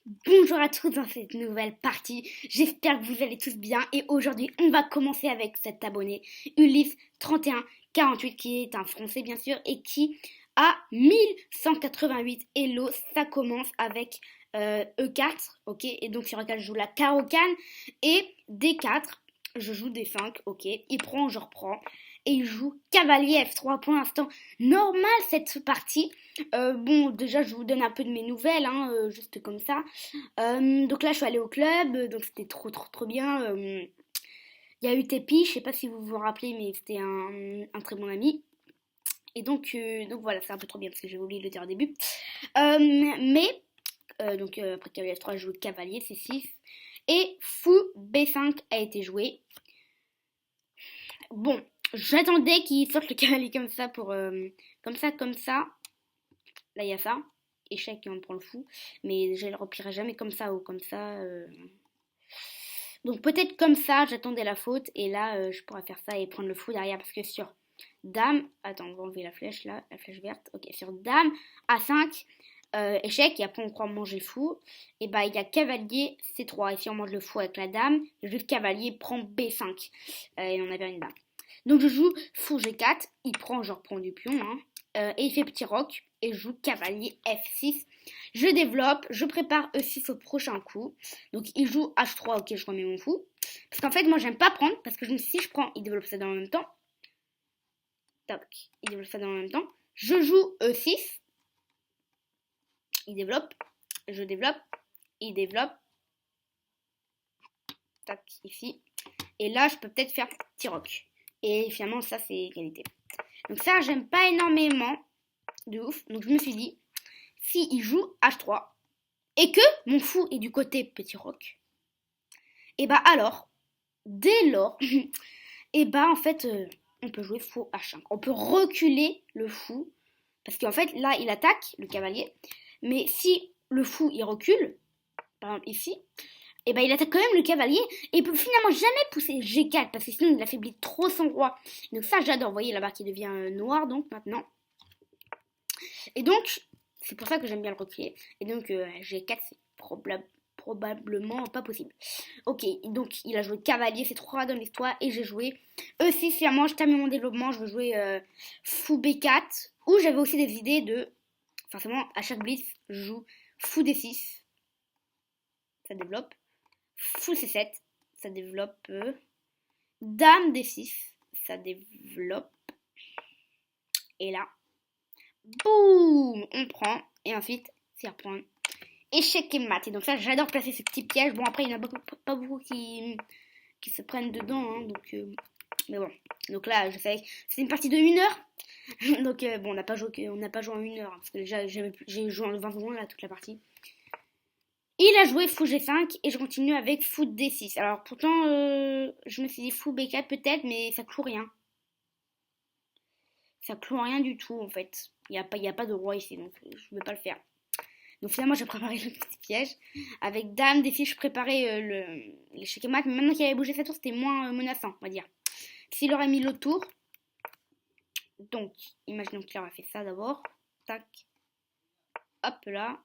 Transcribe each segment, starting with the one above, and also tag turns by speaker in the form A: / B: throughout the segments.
A: Bonjour à tous dans cette nouvelle partie, j'espère que vous allez tous bien et aujourd'hui on va commencer avec cet abonné Ulysse3148 qui est un français bien sûr et qui a 1188 Hello, ça commence avec E4, ok, et donc sur E4 je joue la carocane et D4, je joue D5, ok, il prend, je reprends et il joue cavalier F3 pour l'instant, normal cette partie. Bon, déjà, je vous donne un peu de mes nouvelles, hein, juste comme ça. Donc là, je suis allée au club, donc c'était trop bien. Il y a eu Tepi, je sais pas si vous vous rappelez, mais c'était un très bon ami. Et donc voilà, c'est un peu trop bien parce que j'ai oublié de le dire au début. Mais après cavalier F3, je joue cavalier C6 et fou B5 a été joué. Bon, j'attendais qu'il sorte le cavalier comme ça pour comme ça. Là, il y a ça. Échec et on prend le fou. Mais je le replierai jamais comme ça ou comme ça. Donc peut-être comme ça, j'attendais la faute. Et là, je pourrais faire ça et prendre le fou derrière. Parce que sur Dame... Attends, on va enlever la flèche là. La flèche verte. Ok, sur Dame, A5, échec. Et après, on croit manger fou. Et bah, il y a cavalier C3. Et si on mange le fou avec la Dame, juste cavalier prend B5. Et on avait une Dame. Donc je joue fou G4. Il prend, je reprends du pion. Hein. Et il fait petit roc et je joue cavalier F6. Je développe, je prépare E6 au prochain coup. Donc il joue H3, ok, je remets mon fou. Parce qu'en fait, moi j'aime pas prendre, parce que si je prends, il développe ça dans le même temps. Tac, il développe ça dans le même temps. Je joue E6. Il développe, je développe, il développe. Tac, ici. Et là, je peux peut-être faire petit roc. Et finalement, ça c'est égalité. Donc ça, j'aime pas énormément. De ouf. Donc je me suis dit, si il joue H3 et que mon fou est du côté petit roc, et bah alors, dès lors, et bah en fait, on peut jouer fou H5. On peut reculer le fou, parce qu'en fait, là, il attaque le cavalier, mais si le fou, il recule, par exemple ici, et bah il attaque quand même le cavalier, et il peut finalement jamais pousser G4, parce que sinon il affaiblit trop son roi. Donc ça, j'adore. Vous voyez là-bas qui devient noir, donc maintenant. Et donc, c'est pour ça que j'aime bien le reculer. Et donc, G4, c'est probablement pas possible. Ok, donc il a joué cavalier, c'est 3 dans l'histoire, et j'ai joué E6. Finalement, je termine mon développement, je veux jouer fou B4, où j'avais aussi des idées de. Forcément, à chaque blitz, je joue fou D6, ça développe. Fou C7, ça développe. Dame D6, ça développe. Et là, boum, on prend, et ensuite, c'est reprendre. Échec et mat. Et donc ça, j'adore placer ces petits pièges. Bon, après, il n'y en a pas beaucoup qui se prennent dedans. Hein, donc, mais bon. Donc là, je sais, c'est une partie de 1 heure. Donc, bon, on n'a pas joué en 1 heure. Hein, parce que déjà, j'ai joué en 20 secondes, là, toute la partie. Il a joué fou G5 et je continue avec fou D6. Alors, pourtant, je me suis dit fou B4 peut-être, mais ça cloue rien. Ça cloue rien du tout, en fait. Il n'y a pas de roi ici, donc je ne vais pas le faire. Donc finalement, j'ai préparé le petit piège. Avec dame, des fiches, je préparais l'échec et mat. Mais maintenant qu'il avait bougé sa tour, c'était moins menaçant, on va dire. S'il aurait mis l'autre tour. Donc, imaginons qu'il aurait fait ça d'abord. Tac. Hop là.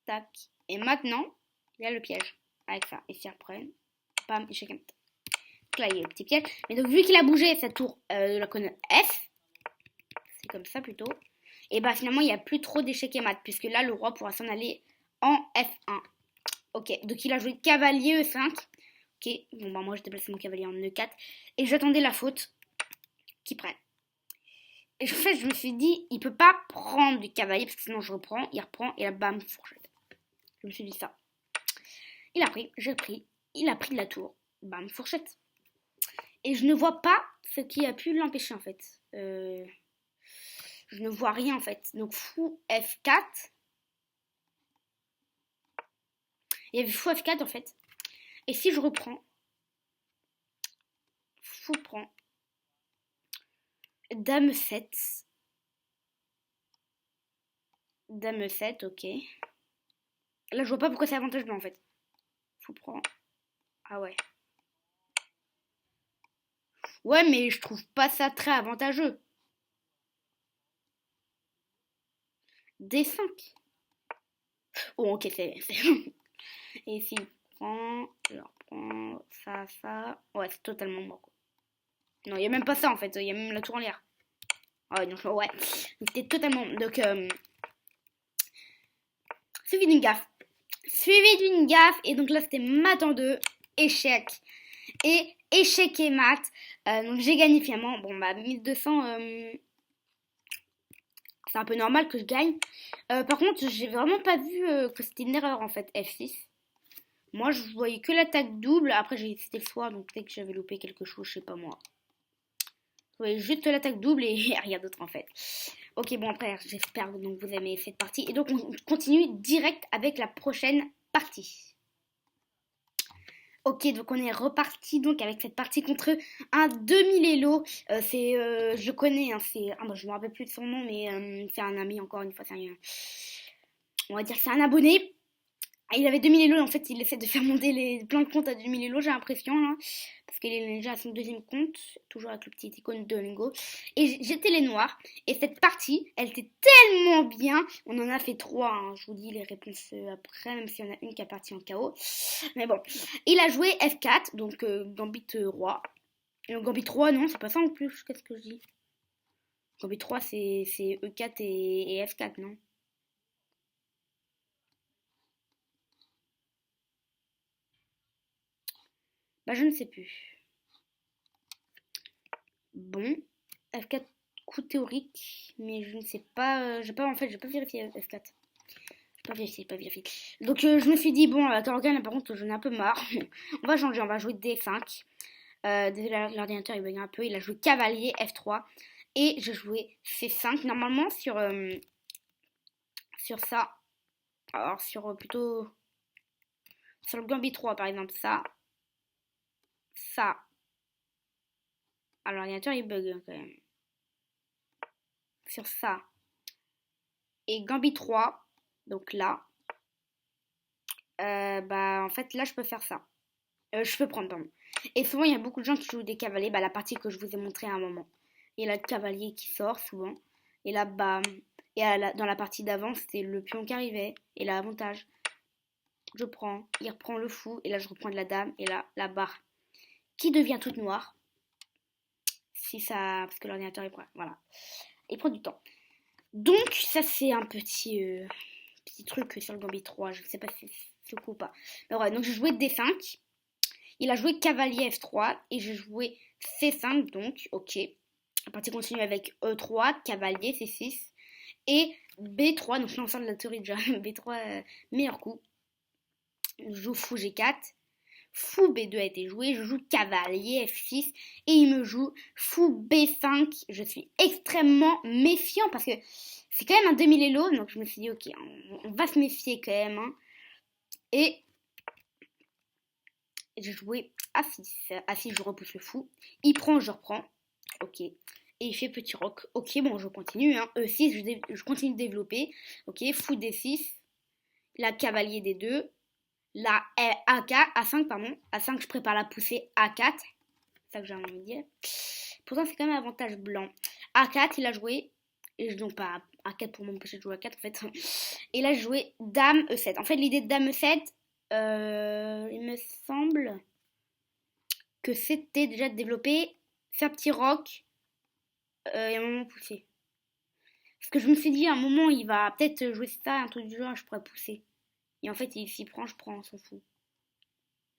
A: Tac. Et maintenant, il y a le piège. Avec ça. Et s'il reprenne. Bam, échec et mat. Donc là, il y a le petit piège. Mais donc, vu qu'il a bougé sa tour de la colonne F, c'est comme ça plutôt. Et bah finalement, il n'y a plus trop d'échecs et mat. Puisque là, le roi pourra s'en aller en F1. Ok, donc il a joué cavalier E5. Ok, bon bah moi j'ai déplacé mon cavalier en E4. Et j'attendais la faute qu'il prenne. Et en fait, je me suis dit, il peut pas prendre du cavalier parce que sinon je reprends, il reprend et là bam, fourchette. Je me suis dit ça. Il a pris, j'ai pris, il a pris de la tour, bam, fourchette. Et je ne vois pas ce qui a pu l'empêcher en fait. Je ne vois rien en fait. Donc fou F4. Il y avait fou F4 en fait. Et si je reprends, fou prend, dame 7. Dame 7, ok. Là, je vois pas pourquoi c'est avantage blanc en fait. Faut prendre. Ah ouais. Ouais, mais je trouve pas ça très avantageux. D5. Oh, ok, c'est Et s'il prend, je reprends ça. Ouais, c'est totalement mort, quoi. Non, il n'y a même pas ça, en fait. Il y a même la tour en l'air. Ah ouais, donc, ouais. C'était totalement... Donc, suivi d'une gaffe. Suivi d'une gaffe. Et donc là, c'était maths en 2. Échec. Et échec et maths. Donc, j'ai gagné finalement. Bon, bah, 1200... c'est un peu normal que je gagne. Par contre, j'ai vraiment pas vu que c'était une erreur, en fait, F6. Moi, je voyais que l'attaque double. Après, c'était le soir, donc peut-être que j'avais loupé quelque chose, je sais pas moi. Je voyais juste l'attaque double et rien d'autre en fait. Ok, bon après, j'espère que donc, vous aimez cette partie. Et donc, on continue direct avec la prochaine partie. Ok, donc on est reparti donc avec cette partie contre un demi-lélo. Je connais, hein, moi, je me rappelle plus de son nom, mais c'est un ami encore une fois. On va dire que c'est un abonné. Il avait 2000 élos, en fait il essaie de faire monter plein de comptes à 2000 élos, j'ai l'impression, hein, parce qu'il est déjà à son deuxième compte, toujours avec le petit icône de Lingo. Et j'étais les noirs, et cette partie, elle était tellement bien, on en a fait 3, hein, je vous dis les réponses après, même s'il y en a une qui est partie en KO. Mais bon, il a joué F4, donc Gambit roi. Gambit 3, non, c'est pas ça en plus, qu'est-ce que je dis? Gambit 3, c'est E4 et F4, non? Bah, je ne sais plus. Bon, F4 coup théorique, mais je ne sais pas. J'ai pas vérifié F4. J'ai pas vérifié. Donc je me suis dit, bon, Torgan, par contre, j'en ai un peu marre. On va changer, on va jouer D5. L'ordinateur il bug un peu. Il a joué cavalier F3. Et j'ai joué C5. Normalement, sur ça. Alors, plutôt. Sur le Gambit 3, par exemple, ça. Ça. Alors, l'ordinateur il bug quand même. Sur ça. Et Gambit 3. Donc là. Bah, en fait, là, je peux faire ça. Je peux prendre, pardon. Et souvent, il y a beaucoup de gens qui jouent des cavaliers. Bah, la partie que je vous ai montrée à un moment. Il y a le cavalier qui sort souvent. Et là, bam. Et dans la partie d'avant, c'était le pion qui arrivait. Et là, avantage. Je prends. Il reprend le fou. Et là, je reprends de la dame. Et là, la barre qui devient toute noire. Si ça. Parce que l'ordinateur, il prend. Voilà. Il prend du temps. Donc, ça, c'est un petit truc sur le Gambit 3. Je ne sais pas si c'est cool ou pas. Mais ouais, donc j'ai joué D5. Il a joué cavalier F3 et j'ai joué C5, donc ok. La partie continue avec E3, cavalier C6 et B3, donc je suis en de la théorie déjà. B3, meilleur coup. Je joue fou G4, fou B2 a été joué, je joue cavalier F6 et il me joue fou B5. Je suis extrêmement méfiant parce que c'est quand même un demi-lélo, donc je me suis dit ok, on va se méfier quand même. Hein. Et j'ai joué A6. A6, je repousse le fou. Il prend, je reprends. Ok. Et il fait petit roc. Ok, bon, je continue. Hein. E6, je continue de développer. Ok, fou D6. La cavalier D2. La A4, A5, pardon. A5, je prépare la poussée A4. C'est ça que j'ai envie de dire. Pourtant, c'est quand même avantage blanc. A4, il a joué. Et je donc pas A4 pour m'empêcher de jouer A4 en fait. Et là, j'ai joué Dame E7. En fait, l'idée de Dame E7, il me semble que c'était déjà développé, faire petit rock et un moment pousser. Parce que je me suis dit à un moment il va peut-être jouer ça, un truc du genre, je pourrais pousser. Et en fait il s'y prend, je prends, on s'en fout.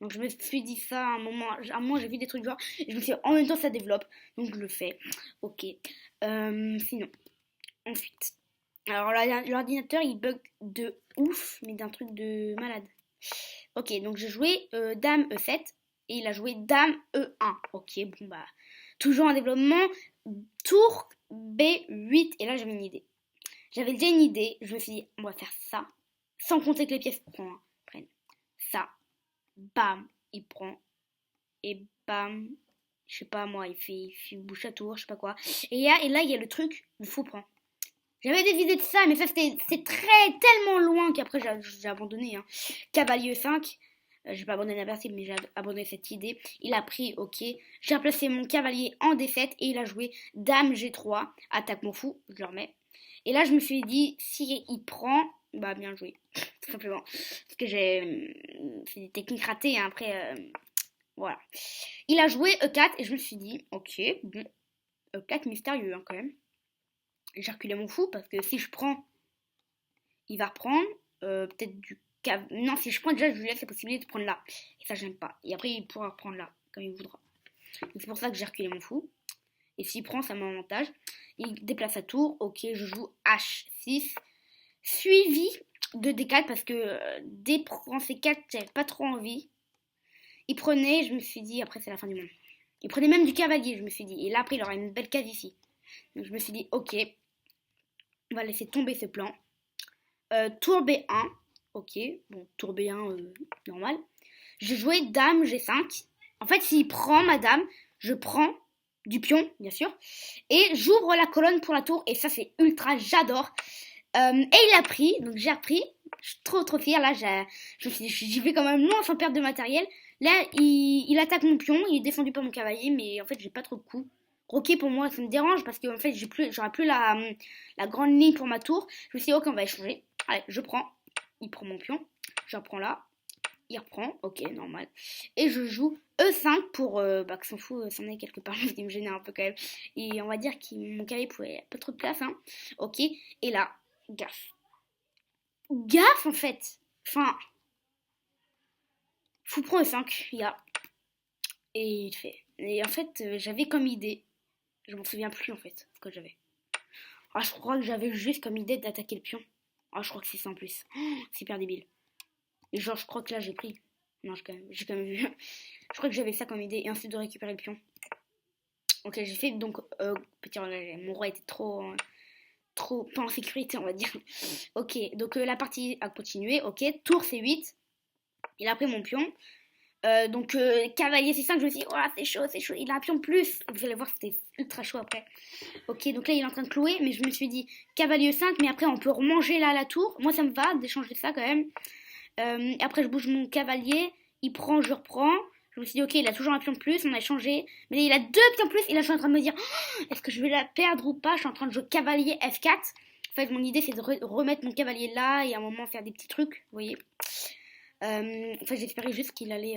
A: Donc je me suis dit ça à un moment j'ai vu des trucs du genre, et je me suis dit en même temps ça développe, donc je le fais. Ok. Sinon, ensuite. Alors l'ordinateur il bug de ouf, mais d'un truc de malade. Ok, donc j'ai joué Dame E7 et il a joué Dame E1. Ok, bon bah, toujours en développement, tour B8. Et là j'avais une idée. J'avais déjà une idée, je me suis dit, on va faire ça, sans compter que les pièces prennent. Ça, bam, il prend, et bam, je sais pas moi, il fait bouche à tour, je sais pas quoi. Et là, il y a le truc, il faut prendre. J'avais des idées de ça, mais ça c'était tellement loin qu'après j'ai abandonné. Hein. Cavalier 5, j'ai pas abandonné la partie, mais j'ai abandonné cette idée. Il a pris, ok. J'ai replacé mon cavalier en D7 et il a joué Dame G3. Attaque mon fou, je le remets. Et là, je me suis dit, si il prend, Bah, bien joué, tout simplement. Parce que j'ai fait des techniques ratées, hein, après, voilà. Il a joué E4 et je me suis dit, ok, bon, E4 mystérieux, hein, quand même. J'ai reculé mon fou parce que si je prends, il va reprendre, peut-être du cave. Non, si je prends déjà, je lui laisse la possibilité de prendre là. Et ça, j'aime pas. Et après, il pourra reprendre là, comme il voudra. Donc, c'est pour ça que j'ai reculé mon fou. Et s'il prend, ça m'a avantage. Il déplace sa tour. Ok, je joue H6. Suivi de D4 parce que D prend C4, j'avais pas trop envie. Il prenait, je me suis dit, après c'est la fin du monde. Il prenait même du cavalier, je me suis dit. Et là, après, il aura une belle case ici. Donc je me suis dit, ok, on va laisser tomber ce plan. Tour B1. Ok, bon, tour B1, normal. J'ai joué Dame G5. En fait, s'il prend ma dame, je prends du pion, bien sûr. Et j'ouvre la colonne pour la tour. Et ça, c'est ultra, j'adore. Et il a pris, donc j'ai repris. Je suis trop fière. Là, j'y vais quand même loin sans perdre de matériel. Là, il attaque mon pion. Il est défendu par mon cavalier. Mais en fait, j'ai pas trop de coups. Ok, pour moi, ça me dérange parce que en fait, j'aurai plus la grande ligne pour ma tour. Je me suis dit, ok, on va échanger. Allez, je prends. Il prend mon pion. Je reprends là. Il reprend. Ok, normal. Et je joue E5 pour que s'en fout, s'en est quelque part. Il me gênait un peu quand même. Et on va dire que mon cavalier pouvait pas trop de place. Hein. Ok. Et là, gaffe. Gaffe en fait. Enfin. Fou prend E5. Il y a. Et il fait. Et en fait, j'avais comme idée. Je m'en souviens plus en fait. Ce que j'avais. Ah, je crois que j'avais juste comme idée d'attaquer le pion. Ah, je crois que c'est ça en plus. Oh, c'est hyper débile. Et genre, je crois que là, j'ai pris. Non, j'ai quand même vu. Je crois que j'avais ça comme idée. Et ensuite de récupérer le pion. Ok, j'ai fait donc. Petit regret. Mon roi était trop pas en sécurité, on va dire. Ok, donc la partie a continué. Ok, tour C8. Il a pris mon pion. Donc cavalier C5, je me suis dit, oh là, c'est chaud. Il a un pion de plus. Vous allez voir, c'était ultra chaud après. Ok, donc là, il est en train de clouer. Mais je me suis dit, cavalier E5, mais après, on peut remanger là la tour. Moi, ça me va d'échanger ça quand même. Après, je bouge mon cavalier. Il prend, je reprends. Je me suis dit, ok, il a toujours un pion de plus, on a échangé. Mais il a 2 pions de plus. Et là, je suis en train de me dire, oh, est-ce que je vais la perdre ou pas? Je suis en train de jouer cavalier F4. En fait, mon idée, c'est de remettre mon cavalier là et à un moment faire des petits trucs, vous voyez. En fait, j'espérais juste qu'il allait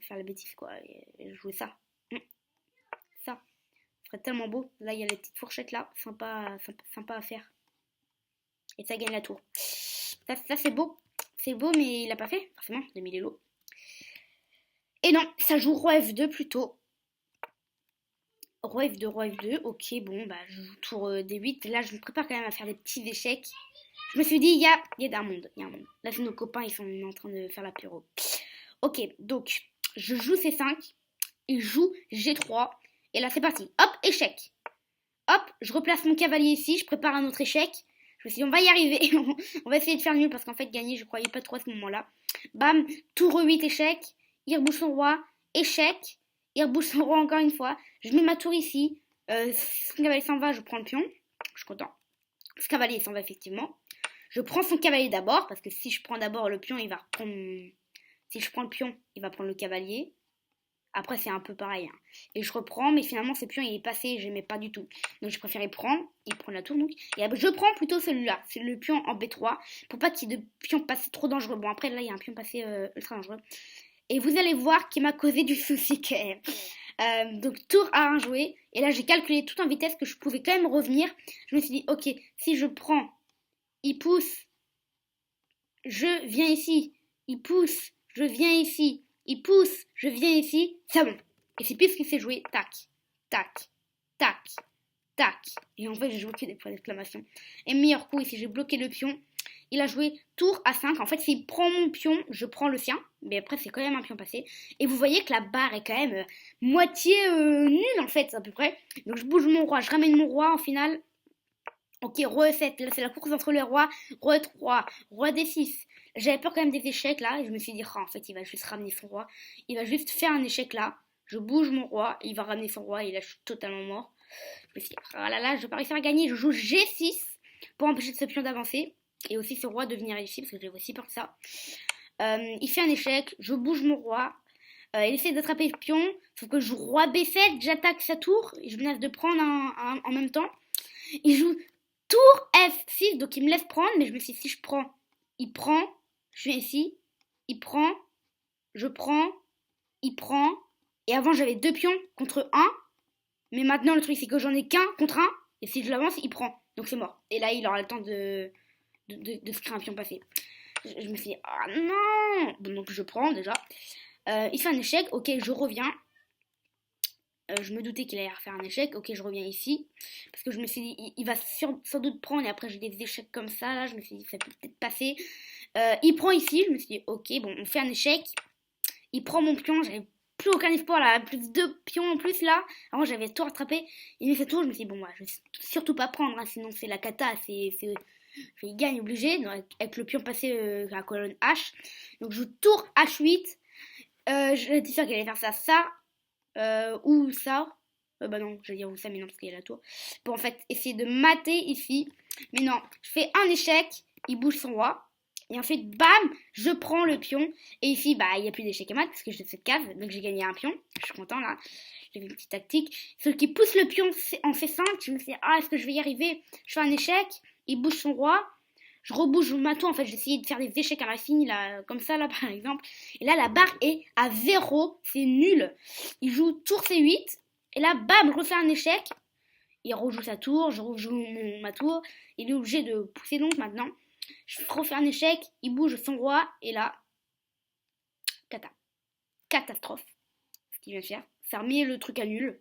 A: faire la bêtise, quoi. Et jouer ça. Ça. Ce serait tellement beau. Là, il y a les petites fourchettes là. Sympa à faire. Et ça gagne la tour. Ça c'est beau. C'est beau, mais il l'a pas fait, forcément. 2000 élo. Et non, ça joue roi F2 plutôt. Roi F2. Ok, bon, bah, je joue tour D8. Là, je me prépare quand même à faire des petits échecs. Je me suis dit, il y a un monde. Là, c'est nos copains, ils sont en train de faire l'apéro. Ok, donc, je joue C5. Il joue G3. Et là, c'est parti. Hop, échec. Hop, je replace mon cavalier ici. Je prépare un autre échec. Je me suis dit, on va y arriver. On va essayer de faire mieux parce qu'en fait, gagner, je croyais pas trop à ce moment-là. Bam, tour E8, échec. Il rebouche son roi. Échec. Il rebouche son roi encore une fois. Je mets ma tour ici. Son cavalier s'en va, je prends le pion. Je suis content. Ce cavalier s'en va effectivement. Je prends son cavalier d'abord, parce que si je prends d'abord le pion, il va reprendre... Si je prends le pion, il va prendre le cavalier. Après, c'est un peu pareil. Hein. Et je reprends, mais finalement, ce pion, il est passé, j'aimais pas du tout. Donc, je préférais prendre. Il prend la tour, donc. Et je prends plutôt celui-là. C'est le pion en B3. Pour pas qu'il y ait de pion passé trop dangereux. Bon, après, là, il y a un pion passé ultra dangereux. Et vous allez voir qu'il m'a causé du souci quand même. Donc, tour A1 joué. Et là, j'ai calculé tout en vitesse que je pouvais quand même revenir. Je me suis dit, ok, si je prends... Il pousse, je viens ici. Il pousse, je viens ici. Il pousse, je viens ici. C'est bon. Et c'est pire ce qu'il s'est joué. Tac, tac, tac, tac. Et en fait, j'ai joué que des points d'exclamation. Et meilleur coup, ici, j'ai bloqué le pion. Il a joué tour A5. En fait, s'il prend mon pion, je prends le sien. Mais après, c'est quand même un pion passé. Et vous voyez que la barre est quand même moitié nulle, en fait, à peu près. Donc, je bouge mon roi. Je ramène mon roi en finale. Ok, roi E7, là c'est la course entre les rois, roi E3, roi D6. J'avais peur quand même des échecs là, et je me suis dit, oh, en fait il va juste ramener son roi. Il va juste faire un échec là, je bouge mon roi, il va ramener son roi, et là je suis totalement mort. Je me suis dit, oh là là, je vais pas réussir à gagner, je joue G6 pour empêcher ce pion d'avancer, et aussi ce roi de venir ici, parce que j'ai aussi peur de ça. Il fait un échec, je bouge mon roi, il essaie d'attraper le pion, sauf que je joue roi B7, j'attaque sa tour, et je menace de prendre en même temps. Il joue tour F6, donc il me laisse prendre, mais je me suis dit, si je prends, il prend, je viens ici, il prend, je prends, il prend. Et avant, j'avais 2 pions contre un. Mais maintenant, le truc, c'est que j'en ai qu'un contre un. Et si je l'avance, il prend. Donc c'est mort. Et là, il aura le temps de se créer un pion passé. Je me suis dit, ah non. Bon, donc je prends déjà. Il fait un échec. Ok, je reviens. Je me doutais qu'il allait refaire un échec. Ok, je reviens ici. Parce que je me suis dit, il va sans doute prendre. Et après, j'ai des échecs comme ça. Là, je me suis dit, ça peut peut-être passer. Il prend ici. Je me suis dit, ok, bon, on fait un échec. Il prend mon pion. J'avais plus aucun espoir là. Plus 2 pions en plus là. Avant, j'avais tout rattrapé. Il me fait tour. Je me suis dit, bon, je vais surtout pas prendre. Hein, sinon, c'est la cata. Il gagne obligé. Donc, avec le pion passé à la colonne H. Donc, je joue tour H8. J'étais sûre qu'il allait faire ça. Ou ça. Bah non, j'allais dire ou ça, mais non, parce qu'il y a la tour. Pour en fait essayer de mater ici. Mais non, je fais un échec, il bouge son roi. Et en fait, bam, je prends le pion. Et ici, bah, il n'y a plus d'échec à mat, parce que j'ai cette case. Donc j'ai gagné un pion. Je suis content là. J'ai fait une petite tactique. Celui qui pousse le pion en C5, je me suis dit, ah, est-ce que je vais y arriver? Je fais un échec, il bouge son roi. Je rebouge ma tour, en fait, j'ai essayé de faire des échecs à l'infini, là, comme ça, là, par exemple. Et là, la barre est à 0, c'est nul. Il joue tour C8, et là, bam, je refais un échec. Il rejoue sa tour, je rejoue ma tour. Il est obligé de pousser donc maintenant. Je refais un échec, il bouge son roi, et là, catastrophe, ce qu'il vient de faire. Ça remet le truc à nul.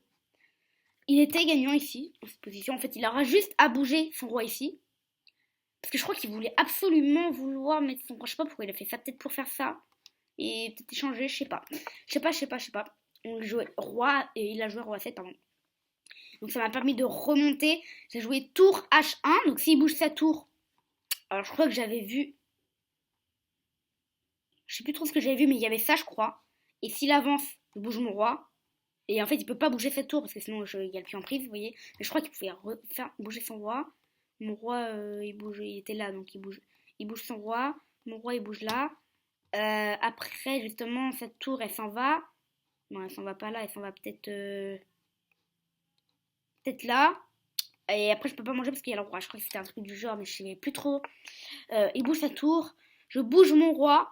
A: Il était gagnant ici, dans cette position. En fait, il aura juste à bouger son roi ici. Parce que je crois qu'il voulait absolument mettre son roi. Je sais pas pourquoi il a fait ça. Peut-être pour faire ça. Et peut-être échanger. Je sais pas. On jouait roi. Et il a joué roi 7, pardon. Donc ça m'a permis de remonter. J'ai joué tour H1. Donc s'il bouge sa tour. Alors je crois que j'avais vu. Je sais plus trop ce que j'avais vu. Mais il y avait ça, je crois. Et s'il avance, je bouge mon roi. Et en fait, il peut pas bouger cette tour. Parce que sinon, il y a le pied en prise. Vous voyez. Mais je crois qu'il pouvait faire bouger son roi. Mon roi, il était là, donc il bouge son roi. Mon roi, il bouge là. Après, justement, cette tour, elle s'en va. Non, elle s'en va pas là, elle s'en va peut-être là. Et après, je peux pas manger parce qu'il y a le roi. Je crois que c'était un truc du genre, mais je sais plus trop. Il bouge sa tour. Je bouge mon roi.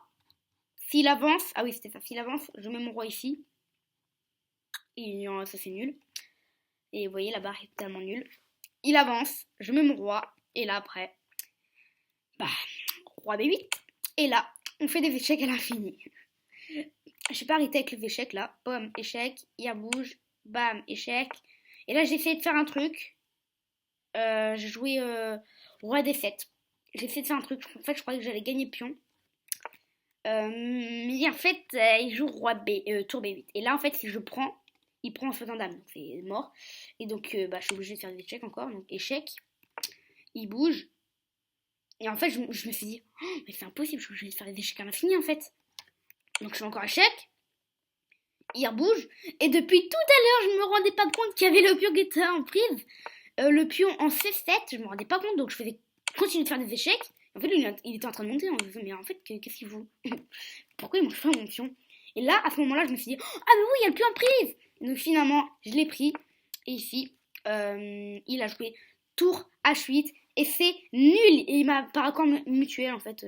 A: S'il avance, ah oui, c'était ça. S'il avance, je mets mon roi ici. Et ça, c'est nul. Et vous voyez, la barre est totalement nulle. Il avance, je mets mon roi, et là après, bah, roi B8, et là, on fait des échecs à l'infini. Je suis pas arrêtée avec les échecs là, bam, échec, il bouge, bam, échec, et là j'ai essayé de faire un truc, j'ai joué roi D7, j'ai essayé de faire un truc, en fait je croyais que j'allais gagner pion, mais en fait il joue roi tour B8, et là en fait si je prends, il prend en faisant dame, donc c'est mort. Et donc, je suis obligée de faire des échecs encore. Donc, échec. Il bouge. Et en fait, je me suis dit, oh, mais c'est impossible, je suis obligée de faire des échecs à l'infini, en fait. Donc, je fais encore échec. Il bouge. Et depuis tout à l'heure, je me rendais pas compte qu'il y avait le pion qui était en prise. Le pion en C7, je me rendais pas compte. Donc, je faisais continuer de faire des échecs. En fait, il était en train de monter. Mais en fait, qu'est-ce qu'il vaut? Pourquoi il mange pas mon pion? Et là, à ce moment-là, je me suis dit, ah, mais oui, il y a le pion en prise. Donc finalement, je l'ai pris. Et ici, il a joué tour H8. Et c'est nul. Et il m'a par accord mutuel en fait.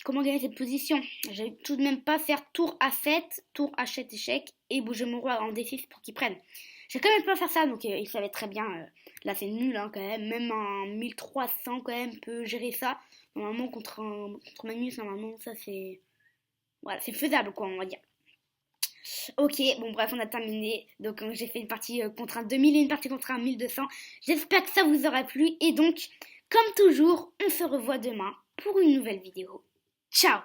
A: Comment gagner cette position? J'allais tout de même pas faire tour A7, tour H7 échec. Et bouger mon roi en D6 pour qu'il prenne. J'ai quand même pas faire ça. Donc il savait très bien. Là c'est nul hein, quand même. Même un 1300 quand même peut gérer ça. Normalement contre Magnus, normalement ça c'est... Voilà, c'est faisable quoi on va dire. Ok, bon bref, on a terminé. Donc j'ai fait une partie contre un 2000 et une partie contre un 1200. J'espère que ça vous aura plu. Et donc, comme toujours, on se revoit demain pour une nouvelle vidéo. Ciao!